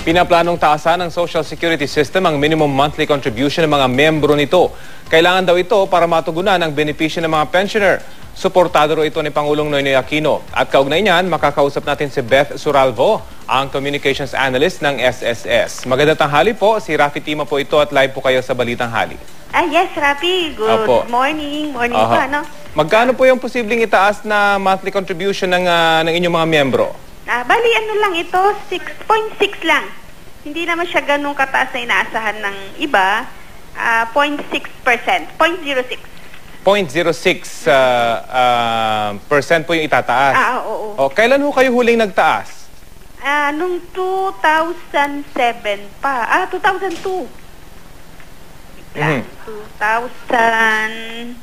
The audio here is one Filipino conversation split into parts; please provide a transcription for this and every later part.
Pinaplanong taasan ng Social Security System ang minimum monthly contribution ng mga membro nito. Kailangan daw ito para matugunan ang benepisyo ng mga pensioner. Suportado ro ito ni Pangulong Noynoy Aquino. At kaugnay niyan, makakausap natin si Beth Suralvo, ang Communications Analyst ng SSS. Magandang tanghali po, si Rafi Tima po ito at live po kayo sa Balitang Hali. Yes, Rafi. Good morning. Morning po, ano? Magkano po yung posibleng itaas na monthly contribution ng inyong mga membro? Bali, ano lang ito, 6.6 lang. Hindi naman siya ganun kataas na inaasahan ng iba. 0.6%. 0.06. 0.06% po yung itataas. Oo. O, kailan ho kayo huling nagtaas? Nung 2007 pa. 2002. 2000...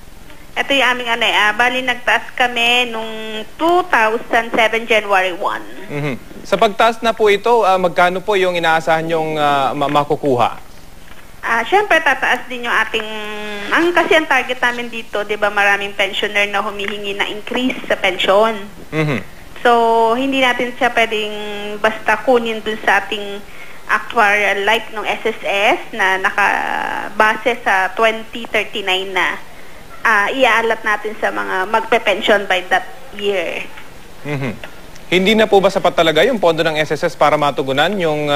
Ito yung aming bali nagtaas kami nung 2007 January 1. Sa pagtaas na po ito, magkano po yung inaasahan yung makukuha? Siyempre tataas din yung ating, kasi ang target namin dito, di ba maraming pensioner na humihingi na increase sa pension. So, hindi natin siya pwedeng basta kunin dun sa ating actuarial like ng SSS na nakabase sa 2039 na. Iaalat natin sa mga magpe-pension by that year. Hindi na po ba sapat talaga yung pondo ng SSS para matugunan yung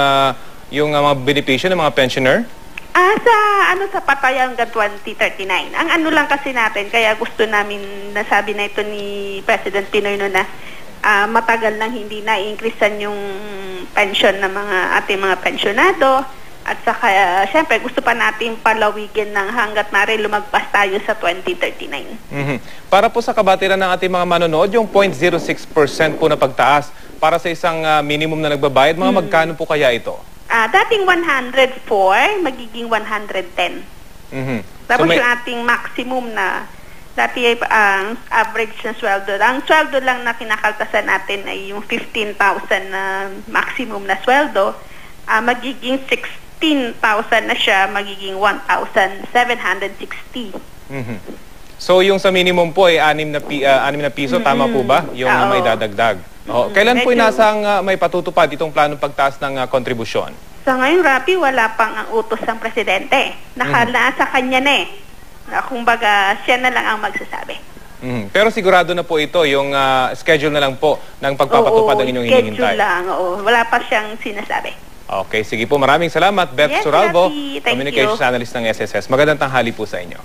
mga benepisyo ng mga pensioner? Sa patay hanggang 2039. Ang ano lang kasi natin, kaya gusto namin nasabi na ito ni President Pinoy no na matagal nang hindi na-increasean yung pension ng ating mga pensionado. At saka, syempre, gusto pa natin palawigin ng hanggat maaari lumagpas tayo sa 2039. Para po sa kabatiran ng ating mga manonood, yung 0.06% po na pagtaas para sa isang minimum na nagbabayad, mga magkano po kaya ito? Dating 104, magiging 110. Tapos yung ating maximum na, dati ang average na sweldo. Ang sweldo lang na kinakaltasan natin ay yung 15,000 na maximum na sweldo, magiging 16,000 na siya, magiging 1,760. So yung sa minimum po ay 6 na piso, tama po ba? Yung may dadagdag. Kailan po inasang may patutupad itong planong pagtaas ng kontribusyon? Sa ngayon, Rapi, wala pang ang utos ng presidente. Nasa kanya na eh. Kumbaga, siya na lang ang magsasabi. Pero sigurado na po ito, yung schedule na lang po ng pagpapatupad ng inyong hinihintay. Schedule lang, wala pa siyang sinasabi. Okay, sige po. Maraming salamat. Beth Suralvo, Rafi. Communications Analyst ng SSS. Magandang tanghali po sa inyo.